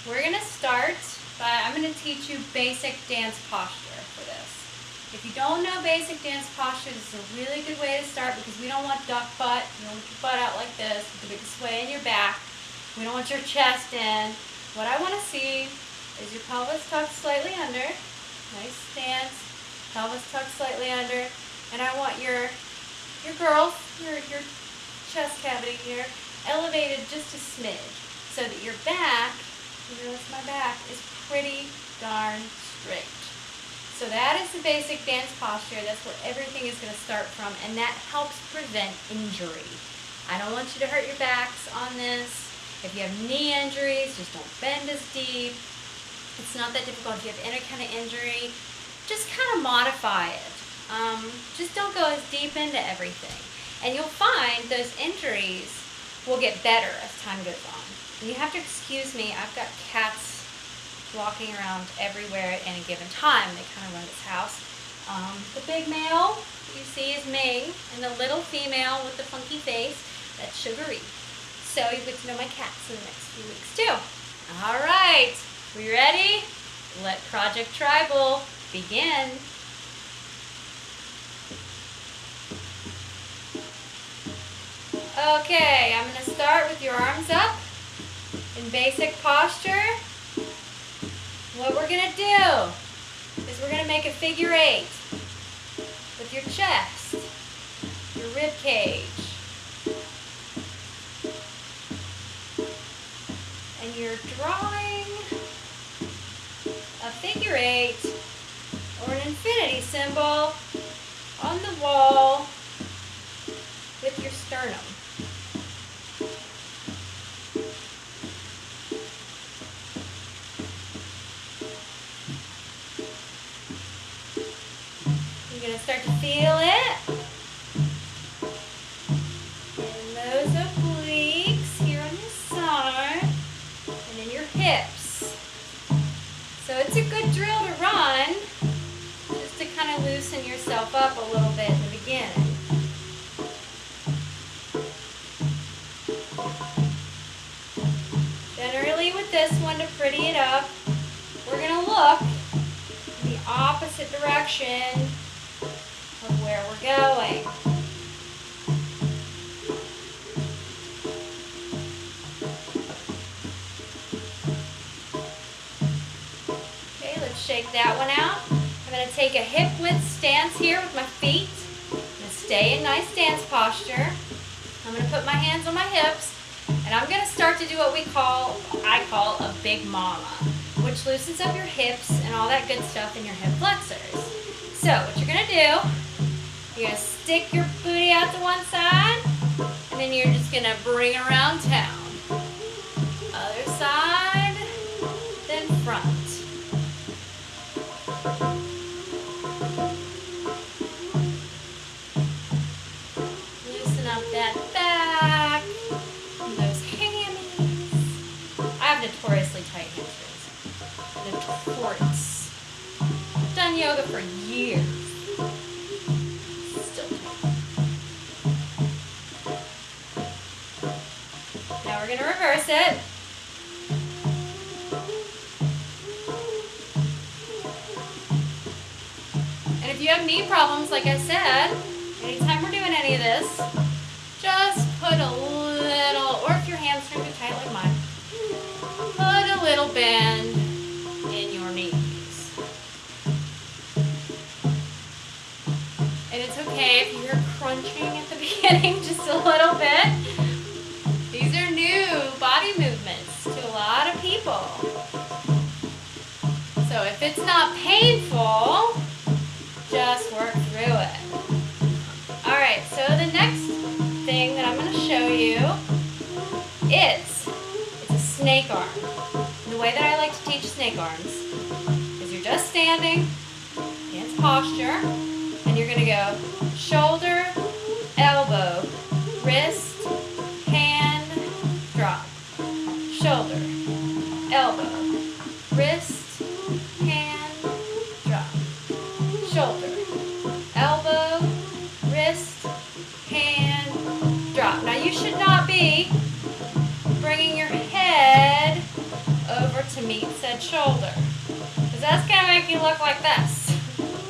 We're going to start by, I'm going to teach you basic dance posture for this. If you don't know basic dance posture, this is a really good way to start because we don't want duck butt. You don't want your butt out like this with the big sway in your back. We don't want your chest in. What I want to see is your pelvis tucked slightly under. Nice stance. Pelvis tucked slightly under. And I want your girls, your chest cavity here, elevated just a smidge so that your back, you notice my back, is pretty darn straight. So that is the basic dance posture. That's where everything is going to start from, and that helps prevent injury. I don't want you to hurt your backs on this. If you have knee injuries, just don't bend as deep. It's not that difficult. If you have any kind of injury, just kind of modify it. Just don't go as deep into everything. And you'll find those injuries will get better as time goes on. And you have to excuse me, I've got cats walking around everywhere at any given time. They kind of run this house. The big male you see is Ming, and the little female with the funky face, that's Sugary. So you get to know my cats in the next few weeks too. All right, we ready? Let Project Tribal begin. Okay, I'm going to start with your arms up in basic posture. What we're going to do is we're going to make a figure 8 with your chest, your rib cage, and you're drawing a figure 8 or an infinity symbol on the wall with your sternum. You're going to start to feel it in those obliques here on your side and in your hips. So it's a good drill to run just to kind of loosen yourself up a little bit in the beginning. Generally with this one, to pretty it up, we're going to look in the opposite direction of where we're going. Okay, let's shake that one out. I'm going to take a hip width stance here with my feet. I'm going to stay in nice dance posture. I'm going to put my hands on my hips, and I'm going to start to do what I call a big mama, which loosens up your hips and all that good stuff in your hip flexors. So what you're going to do, you're going to stick your booty out to one side, and then you're just going to bring around town. Other side, then front. Loosen up that back, and those hammies. I have notoriously tight hamstrings. Notorious. I've done yoga for years. Now we're going to reverse it. And if you have knee problems, like I said, anytime we're doing any of this, just put a little, or if your hamstrings are tight like mine, put a little bend in your knees. And it's okay if you're crunching at the beginning just a little bit. These are new body movements to a lot of people. So if it's not painful, just work through it. Alright, so the next thing that I'm going to show you is, it's a snake arm. And the way that I like to teach snake arms is you're just standing, dance posture, and you're going to go shoulder, elbow, wrist, hand, drop. Shoulder, elbow, wrist, hand, drop. Shoulder, elbow, wrist, hand, drop. Now you should not be bringing your head over to head, shoulder. Because that's going to make you look like this.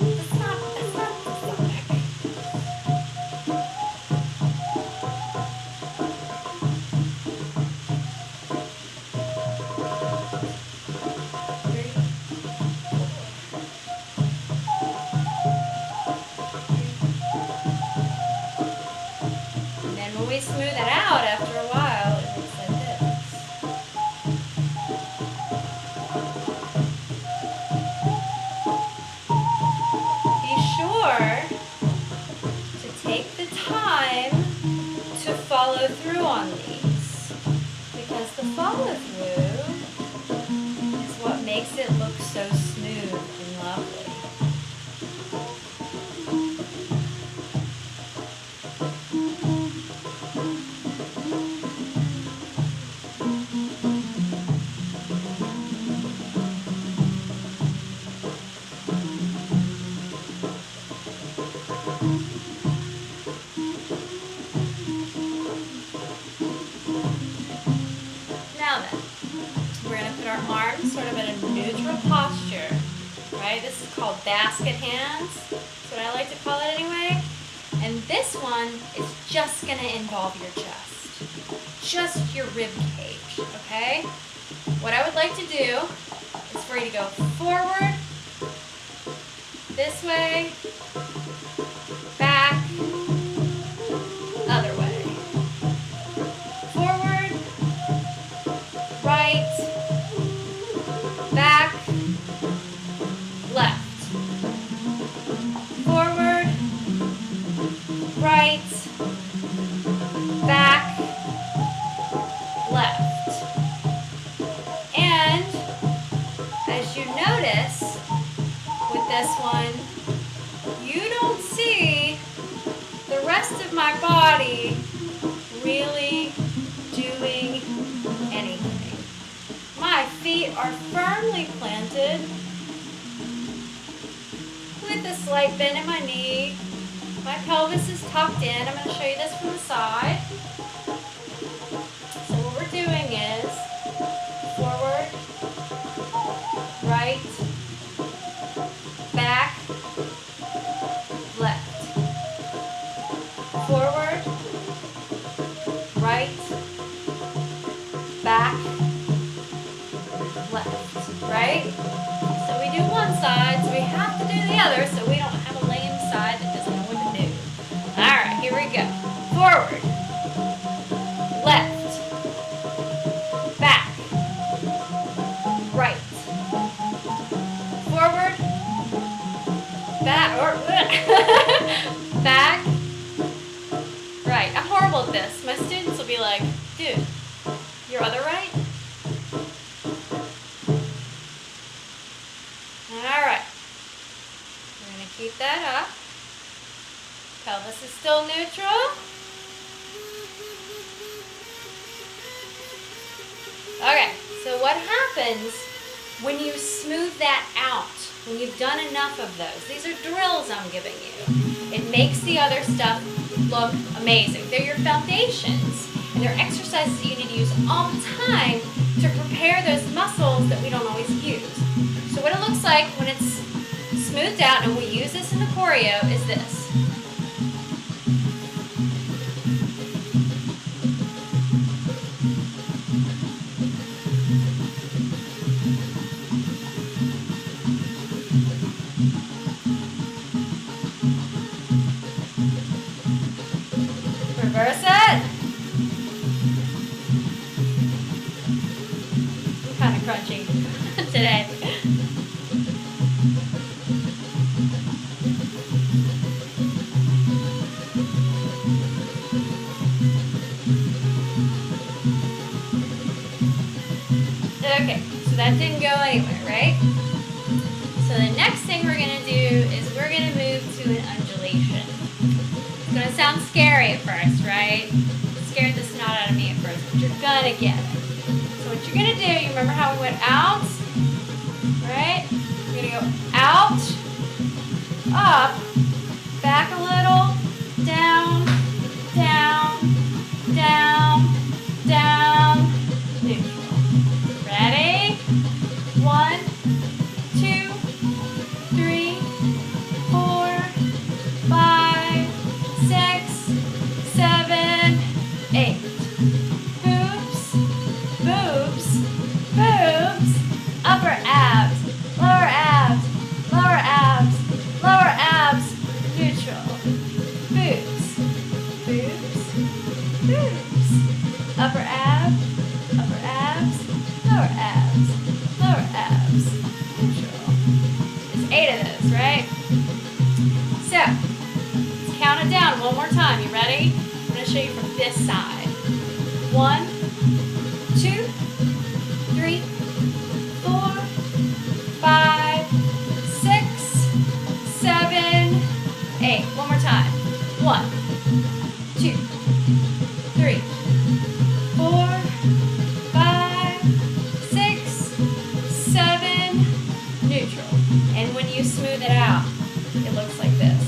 That's not stomach. 3, 4. And then when we smooth it out after a while, it looks like this. Be sure to take the time to follow through on these, because the follow through is what makes it look so smooth and lovely. Now then, we're going to put our arms sort of in a neutral posture, right? This is called basket hands. That's what I like to call it anyway. And this one is just going to involve your chest, just your rib cage, okay? What I would like to do is for you to go forward, this way, back, other way. Forward, right, back, left. Forward, right, back, left. And as you notice with this one, you don't see the rest of my body really doing anything. My feet are firmly planted with a slight bend in my knee. My pelvis is tucked in. I'm going to show you this from the side. So what we're doing is forward, right, back, left. Forward, right, back, left, right? So we do one side, so we have to do the other, so we don't have a lame side that doesn't know what to do. All right, here we go. Forward, left, back, right, forward, back, or back, right. I'm horrible at this. My students will be like, dude, your other right? Alright. We're going to keep that up. Pelvis is still neutral. Okay, so what happens when you smooth that out? When you've done enough of those? These are drills I'm giving you. It makes the other stuff look amazing. They're your foundations, and they're exercises that you need to use all the time to prepare those muscles that we don't always use. So what it looks like when it's smoothed out, and we use this in the choreo, is this. Reverse it. I'm kind of crunchy today. Okay, so that didn't go anywhere, right? So the next thing we're going to do is we're going to move to an undulation. It's going to sound scary at first, right? It scared the snot out of me at first, but you're going to get it. So what you're going to do, you remember how we went out, right? You're going to go out, up, back a little, down, down, down, down, neutral. Ready? 1, Upper abs, lower abs, lower abs. Neutral. There's 8 of those, right? So, let's count it down one more time. You ready? I'm going to show you from this side. 1, 2, 3, 4, 5, 6, 7, 8. One more time. 1, 2, 3, 4, 5, 6, 7, neutral. And when you smooth it out, it looks like this.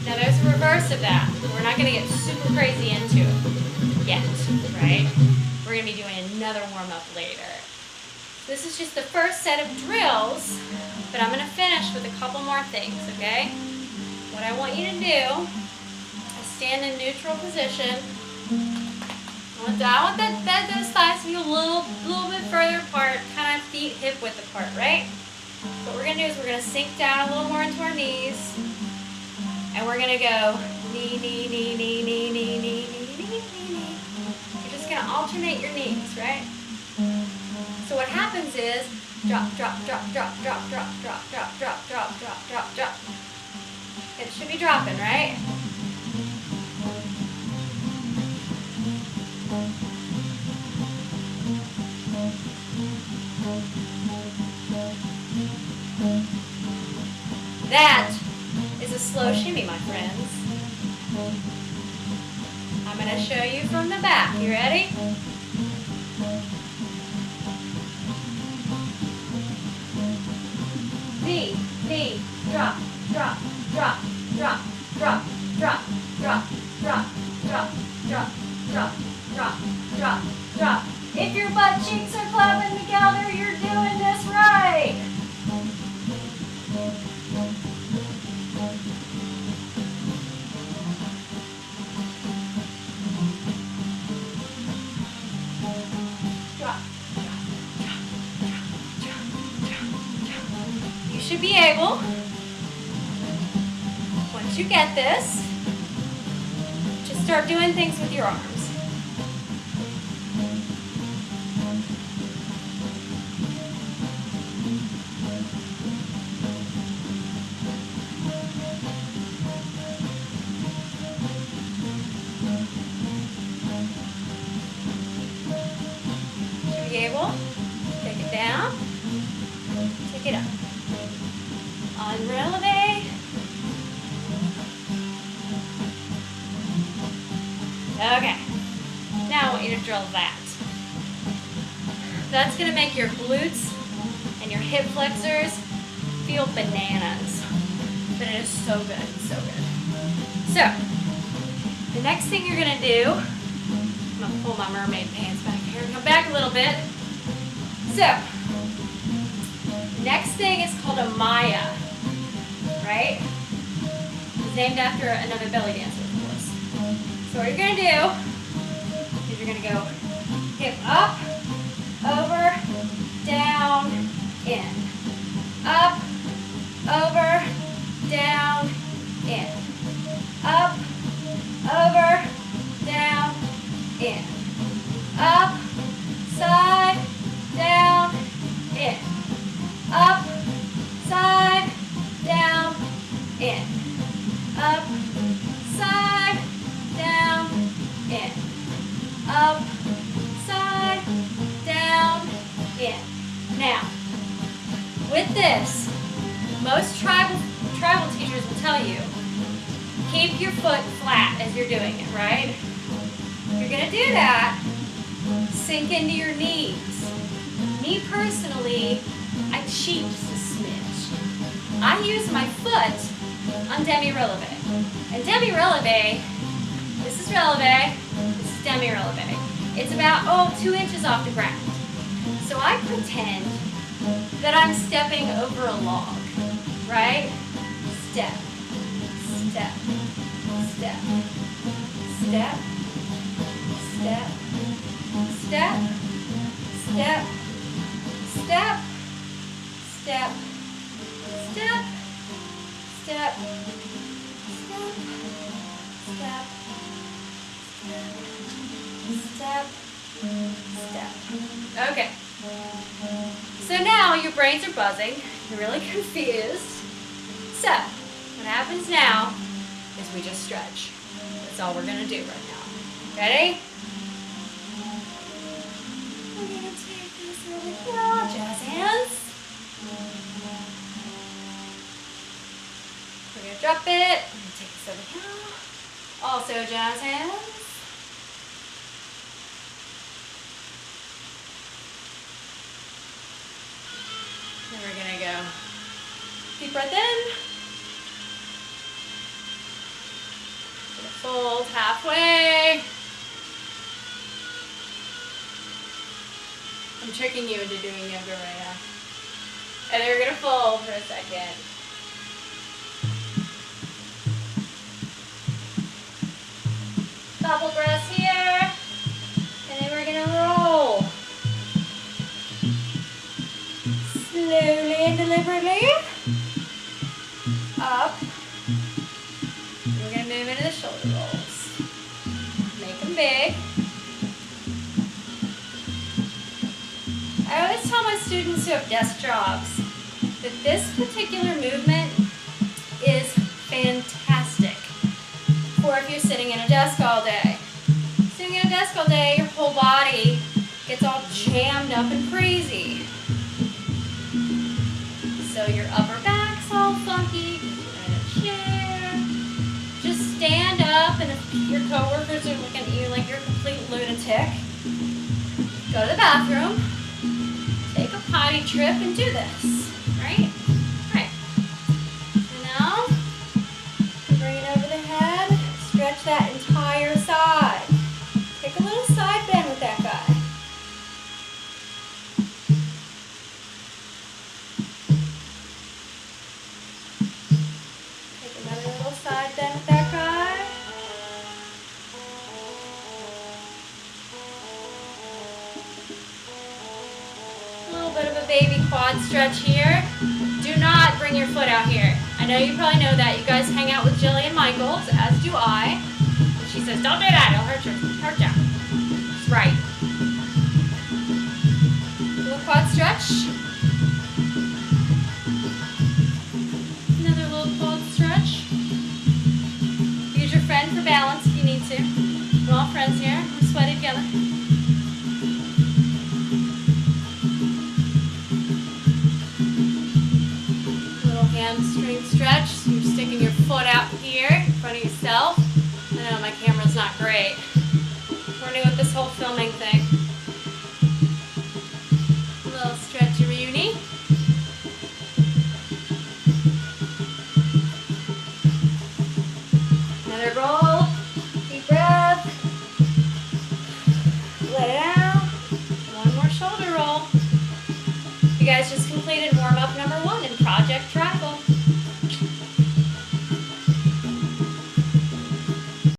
Now there's a reverse of that. We're not going to get super crazy into it yet, right? We're going to be doing another warm-up later. This is just the first set of drills, but I'm going to finish with a couple more things, okay? What I want you to do is stand in neutral position. I want those thighs to be a little bit further apart, kind of feet hip width apart, right? So what we're going to do is we're going to sink down a little more into our knees, and we're going to go knee, knee, knee, knee, knee, knee, knee, knee, knee, knee, knee. You're just going to alternate your knees, right? So what happens is drop, drop, drop, drop, drop, drop, drop, drop, drop, drop, drop, drop, drop. It should be dropping, right? That is a slow shimmy, my friends. I'm going to show you from the back. You ready? Knee, knee, drop, drop, drop, drop, drop, drop, drop, drop, drop, drop, drop, drop, drop, drop. If your butt cheeks are clapping together, you're doing this right. You should be able, once you get this, to start doing things with your arms. Should be able, take it down, take it up. Releve. Okay. Now I want you to drill that. That's going to make your glutes and your hip flexors feel bananas. But it is so good, so good. So, the next thing you're going to do, I'm going to pull my mermaid pants back here and come back a little bit. So, next thing is called a Maya. Right? It's named after another belly dancer, of course. So what you're going to do is you're going to go hip up, over, down, in. Up, over, down, in. Up, over, down, in. Up, side, down, in. Up, side, down, in. Up, side, down, in. Up, side, down, in. Now, with this, most tribal teachers will tell you, keep your foot flat as you're doing it, right? You're going to do that, sink into your knees. Me personally, I cheat just a smidge. I use my foot on demi-releve. And demi-releve, this is releve, this is demi-releve. It's about, 2 inches off the ground. So I pretend that I'm stepping over a log, right? Step, step, step, step, step, step, step, step, step, step, step, step. Okay. So now your brains are buzzing. You're really confused. So what happens now is we just stretch. That's all we're going to do right now. Ready? We're going to take this over here. Jazz hands. We're going to drop it. We're going to take this over here. Also jazz hands. Then we're going to go deep breath in. Gonna fold halfway. I'm tricking you into doing yoga right now. And then we're going to fold for a second. Couple breaths here. And then we're going to roll. Slowly and deliberately. Up. We're going to move into the shoulder rolls. Make them big. I always tell my students who have desk jobs that this particular movement is fantastic for if you're sitting in a desk all day. Sitting in a desk all day, your whole body gets all jammed up and crazy. So your upper back's all funky, you're in a chair. Just stand up, and if your coworkers are looking at you like you're a complete lunatic, go to the bathroom, take a potty trip, and do this, right? Right. And now, bring it over the head, stretch that entire side. Take a little side bend with that guy. Side bend with that guy. A little bit of a baby quad stretch here. Do not bring your foot out here. I know you probably know that. You guys hang out with Jillian Michaels, as do I. And she says, don't do that, it'll hurt you. That's right. A little quad stretch. Another little quad stretch. Use your friend for balance if you need to. We're all friends here. We're sweaty together. Little hamstring stretch. So you're sticking your foot out here in front of yourself. I know my camera's not great. We're new with this whole filming thing. A little stretchy-rooney. Another roll, deep breath, let it out, one more shoulder roll. You guys just completed